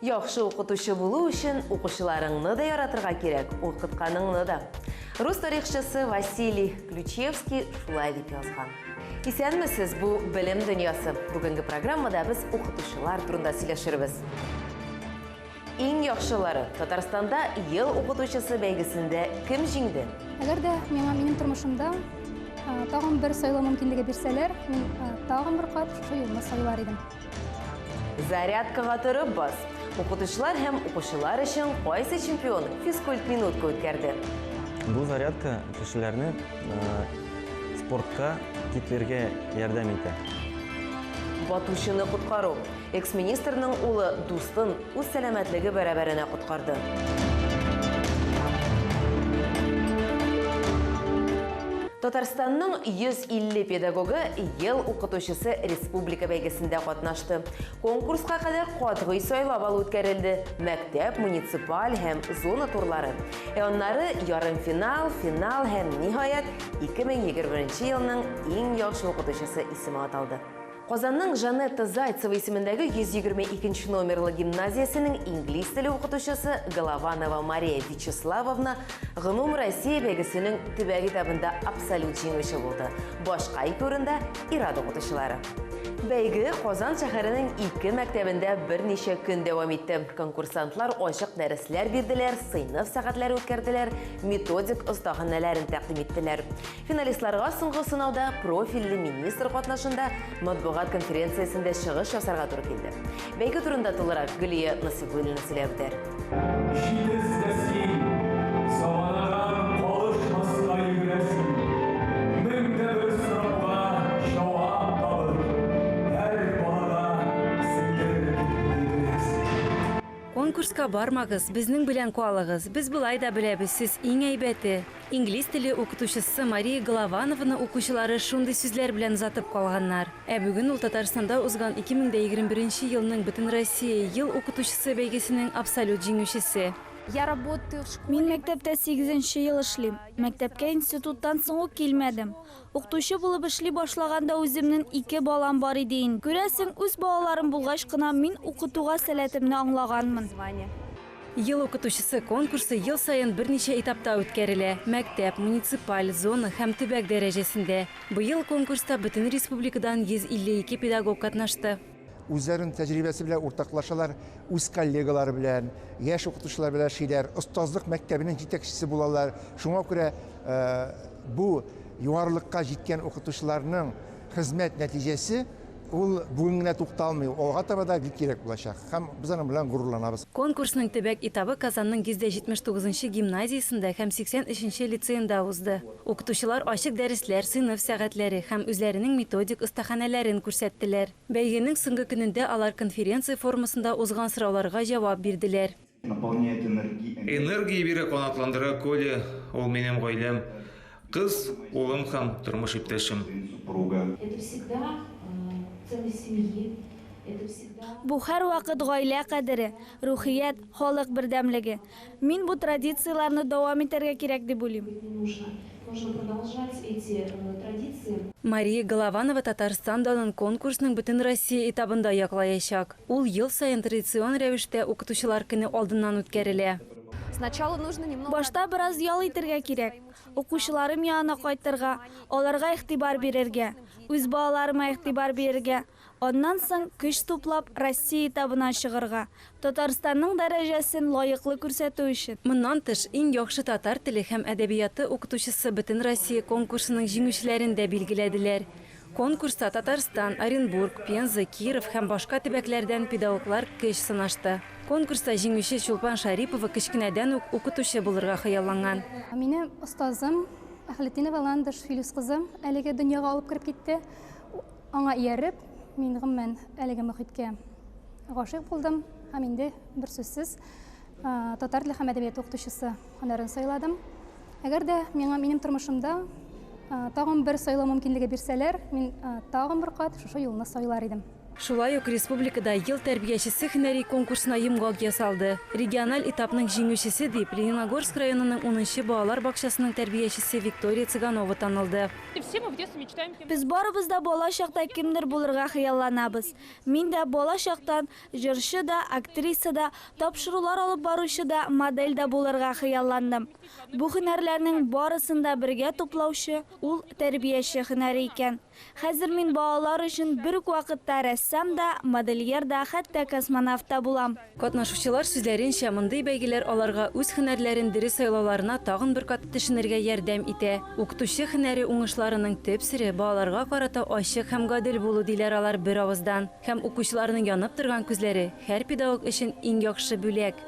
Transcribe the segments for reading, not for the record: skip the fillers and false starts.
Яхшы укытучы булу үшін укучыларыңны да яратырга кирәк, укытканыңны да. Рус тарихчысы Василий Ключевский шулай дип язган. Исәнмесез, бу белем дөньясы. Бүгенге программада без укытучылар турында сөйләшербез. Иң яхшылары Татарстанда ел укытучысы бәйгесендә кем җиңде? Әгәр дә минем тормышымда тагын бер сайлау мөмкинлеге бирсәләр, мин тагын бер кат шушы юлны сайлар идем. Зарядкага торып бас. Укытучылар һәм укучылар өчен кайсы чемпион физкульт минутка үткәрде? Бу зарядка кешеләрне спортка китәргә ярдәм итә. Батучыны куткару. Экс-министрның улы дустын үз сәламәтлеге бәрабәренә куткарды. Татарстанның 150 педагогы ел укытучысы республика бәйгесендә катнашты. Конкурска кадәр катгый сайлау алу үткәрелде. Мәктәп, муниципаль һәм зона турлары. Аннары ярым финал, финал һәм ниһаять 2021 елның иң яхшы укытучысы исеме аталды. Казанның Жанетта Зайцева исемендәге 122 номерлы гимназиясенең инглиз теле укытучысы Голованова Мария Вячеславовна Гомум Россия бәйгесенең төбәк этабында абсолют җиңүче булды. Башка ике урында ирада укытучылары. Бәйге Казан шәһәренең 2 мәктәбендә берничә көн дәвам итте. Конкурсантлар ачык дәресләр бирделәр, сыйныф сәгатьләре үткәрделәр, методик остаханәләрен тәкъдим иттеләр. Финалистларга соңгы сынауда профильле министр катнашында матбугат конференциясендә чыгыш ясарга туры килде. Бәйге турында тулырак Гөлия Насыйбуллина сөйләп бирде. Конкурска бармагыз, безнең белән калыгыз. Без булай да беләбез, сез иң әйбәте. Инглиз теле укытучысы Мария Головановна укучылары шундый сүзләр белән затып калганнар. Бүген ул Татарстанда узган 2021 елның Бөтен Россия ел укытучысы бәйгесенең абсолют җиңүчесе. Мин мәктәптә 8нче ел эшлим. Мәктәпкә институттан соң ук килмәдем. Укытучы булып эшли башлаганда үземнең 2 балам бар иде. Күрәсең, үз балаларым булгач кына мин укытуга сәләтемне аңлаганмын. Ел укытучысы конкурсы ел сайын берничә этапта үткәрелә. Мәктәп, муниципаль, зона һәм төбәк дәрәҗәсендә. Быел конкурста бөтен республикадан 152 педагог катнашты. Үзләренең тәҗрибәсе белән уртаклашалар, үз коллегалары белән, яшь укытучылар белән шиләр, остазлык мәктәбенең җитәкчесе булалар. Шуңа күрә бу югарлыкка җиткән укытучыларның хезмәт нәтиҗәсе ул бүген генә тукталмый, алга таба да кирәк булачак. Һәм без аның белән горурланабыз. Конкурсның төбәк этабы Казанның 179 гимназиясендә һәм 83 лицейында узды. Укытучылар ачык дәресләр, сыйныф сәгатьләре һәм үзләренең методик остаханәләрен күрсәттеләр. Бәйгенең соңгы көнендә алар конференция формасында узган сорауларга җавап бирделәр. Энергия бирә, канатландыра Коля, ул минем гаиләм, кыз, улым һәм тормыш иптәшем. Бу һәр вакыт гаилә кадере, рухият, халык бердәмлеге. Мин бу традицияләрне дәвам итәргә кирәк дип уйлыйм. Мария Голованова Татарстандан конкурсның Бөтен Россия этабында яклаячак. Ул ел сайын традицион рәвештә укытучылар көне алдыннан үткәрелә. Башта бераз ял итәргә кирәк. Укучыларым янына кайтырга, аларга игътибар бирергә, үз балаларыма игътибар бирергә. Оннан соң көч туплап Россия этабына чыгарга, Татарстанның дәрәҗәсен лаеклы күрсәтү өчен. Моннан тыш иң яхшы татар теле һәм әдәбияты укытучысы Бөтен Россия конкурсының җиңүчеләрен дә билгеләделәр. Конкурста Татарстан, Оренбург, Пенза, Киров һәм башка төбәкләрдән педагоглар көч сынашты. Конкурста җиңүче Чулпан Шарипова кечкенәдән үк укытучы булырга хыялланган. Минем остазым Ахлетдинова Ландыш Филис кызым әлеге дөньяга алып кирип китте. Аңа ияреп, мин гомумән әлеге мөхиткә гашыйк булдым һәм инде бер сүзсез татар теле һәм әдәбият укытучысы һөнәрен сайладым. Әгәр дә минем тормышымда тагын бер сайлау мөмкинлеге бирсәләр, мин тагын бер кат шушы юлны сайлар идем. Шулай ук республикада ел тәрбиячесе һөнәри конкурсына йомгак ясалды. Региональ этапның җиңүчесе дип Лениногорск районының 10-нчы балалар бакчасының тәрбиячесе Виктория Цыганова танылды. Без барыбыз да бала чакта кимдер булырга хыялланабыз. Мин дә бала чактан җырчы да, актриса да, тапшырулар алып баручы да, модель да булырга хыялландым. Бу һөнәрләрнең барысын да бергә туплаучы ул тәрбияче һөнәре икән. Хәзер мин балалар өчен бер үк вакытта рәссам да, модельер да, хәтта космонавт та булам. Катнашучылар сүзләренчә, мондый бәйгеләр аларга үз һөнәрләрен дөрес сайлауларына тагын бер кат төшенергә ярдәм итә. Укытучы һөнәре уңышларының төп сере балаларга карата ачык һәм гадел булу диләр алар бер авыздан. Һәм укучыларның янып торган күзләре һәр педагог өчен иң яхшы бүләк.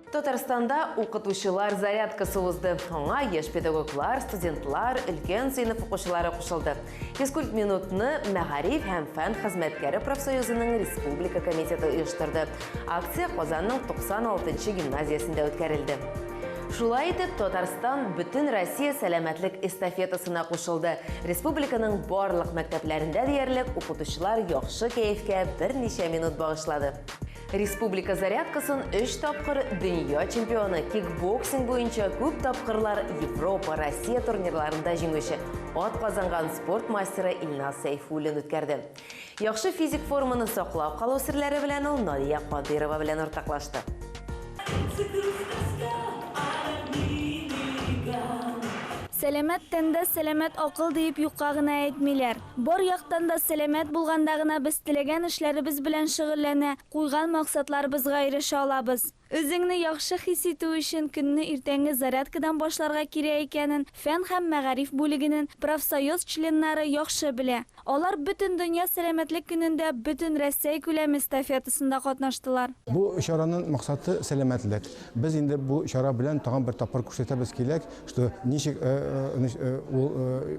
Татарстанда укытучылар зарядкасы узды. Аңа яшь педагоглар, студентлар, өлкән сыйныф укучылары кушылды. Физкульт минутны Мәгариф һәм фән хезмәткәре профсоюзының республика комитеты оештырды. Акция Казанның 96-нчы гимназиясендә үткәрелде. Шулай итеп, Татарстан бүтән Россия сәламәтлек эстафетасына кушылды. Республиканың барлык мәктәпләрендә диярлек укытучылар яхшы кәефкә берничә минут багышлады. Республика зарядкасын 3 тапкыр дөнья чемпионы, кикбоксинг буенча күп тапкырлар Европа, Россия турнирларында җиңүче, атказанган спорт мастеры Илназ Сәйфуллин үткәрде. Яхшы физик форманы саклап калу серләре белән ул Надия Кадырова белән ортаклашты. Сәламәт тәндә сәламәт акыл дип юкка гына әйтмиләр. Бар яктан да сәламәт булганда гына без теләгән эшләребез белән шөгыльләнә, куйган максатларыбызга ирешә алабыз. Үзеңне яхшы хис итү өчен көнне иртәнге зарядкадан башларга кирәк икәнен фән һәм мәгариф бүлегенең профсоюз членнары яхшы белә. Алар бөтен дөнья сәламәтлек көнендә бөтен Россия күләме эстафетасында катнаштылар. Бу чараның максаты сәламәтлек. Без инде бу чара белән тагын бер тапкыр күрсәтәбез кирәк, что ничек ул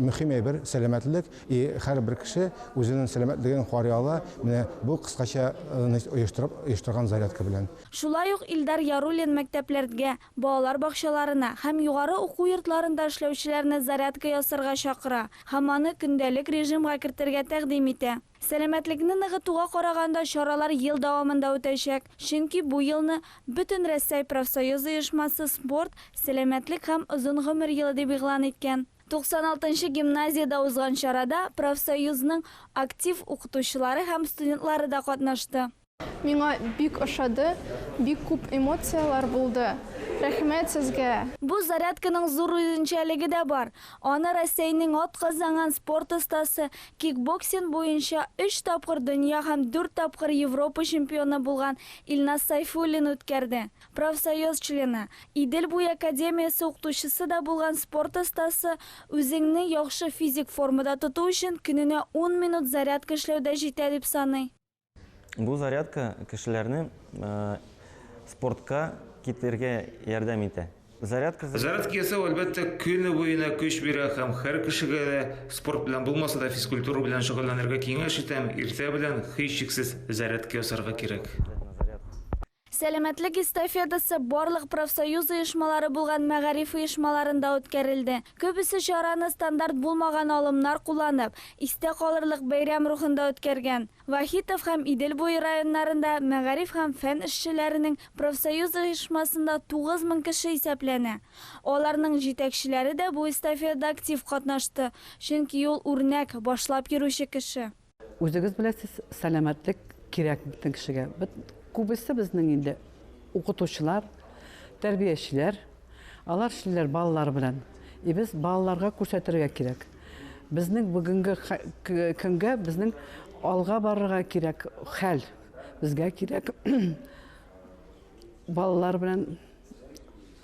мөһим әйбер сәламәтлек и һәрбер кеше үзенең сәламәтлеген карый ала. Менә бу кыскача оештырган зарядка белән. Шулай ук Илдар Яруллин мәктәпләргә, балалар бакчаларына һәм югары уку йортларында эшләүчеләрне зарядка ясарга чакыра, һәм аны көндәлек режимга кертергә тәкъдим итә. Сәламәтлекне ныгытуга караганда чаралар ел дәвамында үтәчәк, чөнки бу елны бөтен Россия профсоюз оешмасы спорт, сәламәтлек һәм озын гомер елы дип игълан иткән. 96-нчы гимназиядә узган чарада профсоюзның актив укытучылары һәм студентлары да катнашты. Миңа бик ошады, бик күп эмоциялар булды. Рәхмәт сезгә. Бу зарядканың зур үзенчәлеге дә бар. Аны Россиянең атказанган спорт остасы кикбоксинг буенча 3 тапкыр дөнья һәм 4 тапкыр Европа чемпионы булган Илназ Сайфуллин үткәрде. Профсоюз члены, Идел буй академиясе укытучысы да булган спорт остасы үзеңне яхшы физик формада тоту өчен көненә 10 минут зарядка эшләүдә җитә дип саный. Бу зарядка кешеләрне спортка китергә ярдәм итә. Зарядка ясау әлбәттә көне буена көч бирә һәм һәр кешегә дә спорт белән булмаса да физкультура белән шөгыльләнергә киңәш итәм. Иртә белән һичшиксез зарядка ясарга кирәк. Сәламәтлек эстафетасы барлык профсоюз оешмалары булган мәгариф оешмаларында үткәрелде. Күбесе чараны стандарт булмаган алымнар кулланып, истә калырлык бәйрәм рухында үткәргән. Вахитов һәм Идел буй районнарында мәгариф һәм фән эшчеләренең профсоюз оешмасында 9000 кеше исәпләнә. Аларның җитәкчеләре дә бу эстафетада актив катнашты, чөнки ул үрнәк башлап йөрүче кеше. Үзегез беләсез, сәламәтлек кирәк бөтен кешегә. Күбесе безнең инде укытучылар, тәрбиячеләр, алар эшләр балалар белән. Без балаларга күрсәтергә кирәк. Безнең бүгенге көнгә безнең алга барырга кирәк хәл. Безгә кирәк балалар белән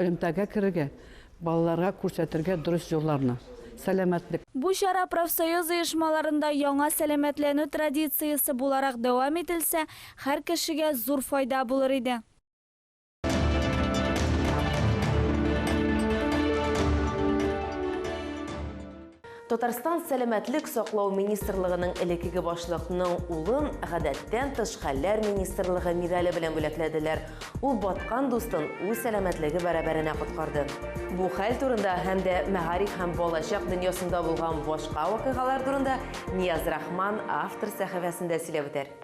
элемтәгә керергә, балаларга күрсәтергә дөрес юлларны. Сәламәтлек. Бу чара профсоюз оешмаларында яңа сәламәтләнү традициясе буларак дәвам ителсә, һәр кешегә зур файда булыр иде. Татарстан сәламәтлек саклау министрлыгының элеккеге башлыгының улын гадәттән тыш хәлләр министрлыгы медале белән бүләкләделәр. Ул баткан дустын үз сәламәтлеге бәрабәренә коткарды. Бу хәл турында һәм дә мәгариф һәм балачак дөньясында булган башка вакыйгалар турында Нияз Рахман автор сәхифәсендә сөйләп үтәр.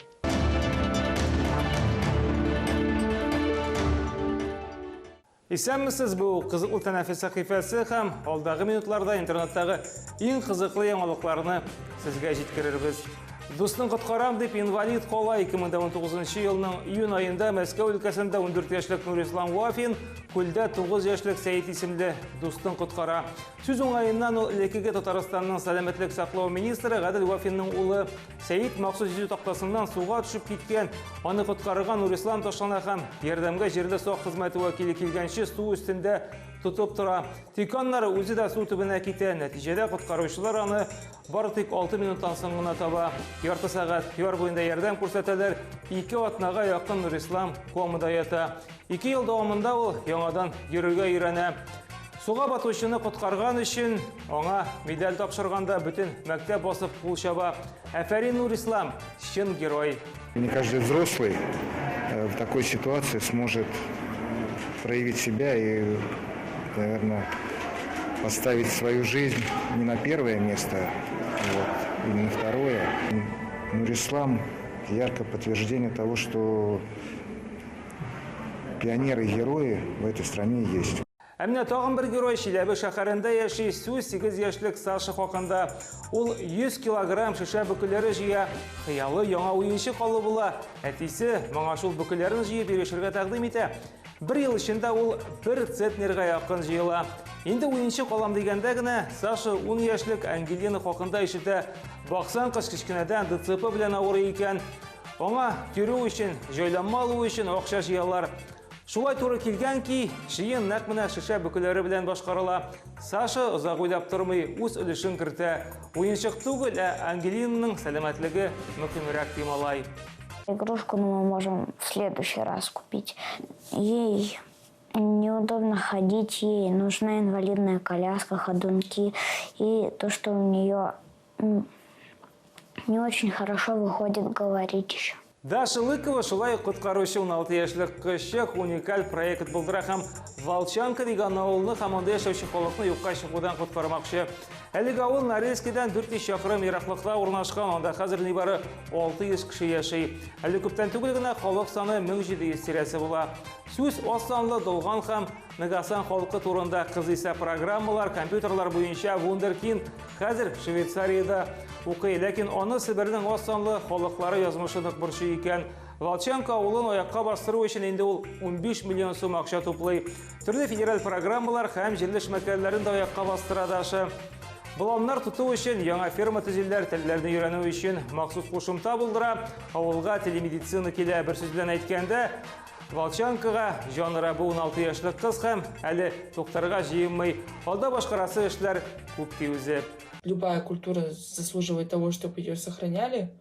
Исәнмесез, бу кызыклы тәнәфес сәхифәсе һәм алдағы минутларда интернеттагы иң кызыклы яңалыкларны сезгә җиткерербез. Дустын коткарам дип инвалид кала 2019 елның июнь айында Мәскәү өлкәсендә 14 яшьлек Нурислам Вафин күлдә 9 яшьлек Сәйит исемле дустын коткара. Сүз уңаеннан ул элеккеге Татарстанның сәламәтлек саклау министры Гадел Вафинның улы Сәйит махсус yüzü тактасыннан суга төшеп киткән. Аны коткарган Нурислам ташлана һәм ярдәмгә җирле сак хезмәте вәкиле килгәнче су өстендә тутып тора. Тик аннары үзе дә су төбенә китә. Нәтиҗәдә коткаручылар аны бары тик 6 минуттан соң гына таба. Ярты сәгать яр буенда ярдәм күрсәтәләр. 2 атнага якын Нурислам комада ята. 2 ел дәвамында ул яңадан йөрергә өйрәнә. Суга батучыны коткарган өчен аңа медаль тапшырганда бөтен мәктәп басып кул чаба. Афәрин Нурислам, чын герой. Не каждый взрослый в такой ситуации сможет проявить себя и, наверное, поставить свою жизнь не на первое место, и не на второе. Нурислам – яркое подтверждение того, что пионеры и герои в этой стране есть. Әміне тағын бір герой Чиләбе шәһәрендә яши 8 яшьлек Саша хакында. Ул 100 килограмм шешә бөкеләре җыя, хыялы яңа уенчы калу була. Әтисе моңа шул бөкеләрен җыеп бирешергә тәкъдим итә. 1 ел эчендә ул 1 центнерга якын җыела. Инде уенчы калам дигәндә генә Саша 10 яшьлек Ангелина хакында ишетә. Баксан кыз кичкенәдән ДЦП белән авырый икән. Аңа йөрү өчен, җайланма алу өчен акча җыялар. Шулай туры килгән ки, җыен нәкъ менә шешә бөкеләре белән башкарыла. Саша озак уйлап тормый, үз өлешен кертә. Уенчык түгел, Ангелинаның сәламәтлеге мөһимрәк ди малай. Игрушку мы можем в следующий раз купить. Ей неудобно ходить, ей нужна инвалидная коляска, ходунки. И то, что у нее не очень хорошо выходит говорить еще. Даша Лыкова шулай коткаручы 16 яшьлек кызчык уникаль проект булдыра һәм Волчанка дигән авылны һәм анда яшәүче халыкны юкка чыгудан коткармакчы. Әлеге авыл Норильскидан 400 чакрым ераклыкта урнашкан, анда хәзер нибары 600 кеше яши. Әле күптән түгел генә халык саны 1700 тирәсе була. Сүз асанлы долган һәм Мегасан халкы турында кызыйса программалар, компьютерлар буенча Вундеркинд хәзер Швейцариядә укый, ләкин аны Себернең асанлы халыклары язмышының бурчы икән. Волчанка авылын аякка бастыру өчен инде ул 15 миллион сум акча туплый. Төрле федераль программалар һәм җирле эшмәкәрләрен дә аякка бастыра Даша. Баламнар тоту өчен яңа ферма төзеләр, телләрне өйрәнү өчен махсус кушымта булдыра. Авылга телемедицина килә, бер сүз белән әйткәндә, Волчанкага җанра бу 16 яшьлек кыз һәм әле туктарга җыенмый. Алда башкарасы эшләр күп ки үзе. Любая культура заслуживает того, чтобы ее сохраняли.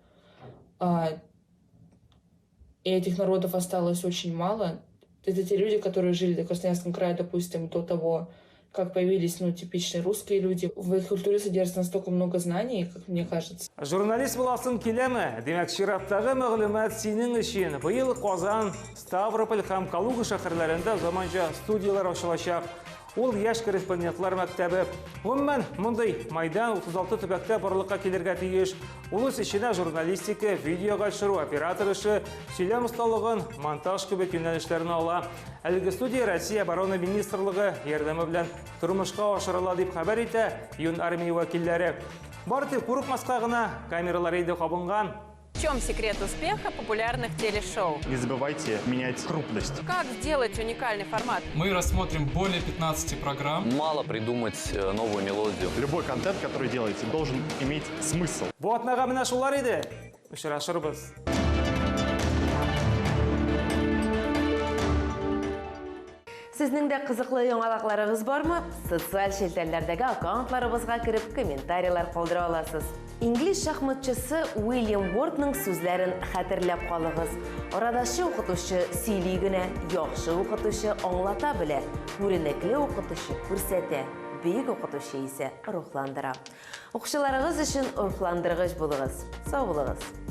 И этих народов осталось очень мало. Это те люди, которые жили в Красноярском крае, допустим, до того, как появились типичные русские люди. В их культуре содержится настолько много знаний, как мне кажется. Журналист буласың киләме? Демәк, чираттагы мәгълүмат синең өчен. Быел Казан, Ставрополь һәм Калуга шәһәрләрендә заманча студиялар ачылачак. Ул яшь корреспондентлар мәктәбе. Гомумән, мондай майдан 36 төбәктә барлыкка килергә тиеш. Ул үз эченә журналистика, видеога төшерү, оператор эше, сөйләм осталыгын, монтаж кебек юнәлешләрне ала. Әлеге студия Россия оборона министрлыгы ярдәме белән тормышка ашырыла дип хәбәр итә Юн армия вәкилләре. Бары тик курыкмаска гына камералар иде кабынган. В чем секрет успеха популярных телешоу? Не забывайте менять крупность. Как сделать уникальный формат? Мы рассмотрим более 15 программ. Мало придумать новую мелодию. Любой контент, который делаете, должен иметь смысл. Вот нага менә шулар иде. Очрашырбыз. Сезнең дә кызыклы яңалыкларыгыз бармы? Социаль челтәрләрдәге аккаунтларыбызга кереп комментарийлар калдыра аласыз. Инглиз шахматчысы Уильям Уортның сүзләрен хәтерләп калыгыз. Арадашы укытучы сөйли генә, яхшы укытучы аңлата белә, күренекле укытучы күрсәтә. бейік оқытушы есе рухландыра. Оқушыларыңыз үшін рухландырғыш болыңыз. Сау болыңыз.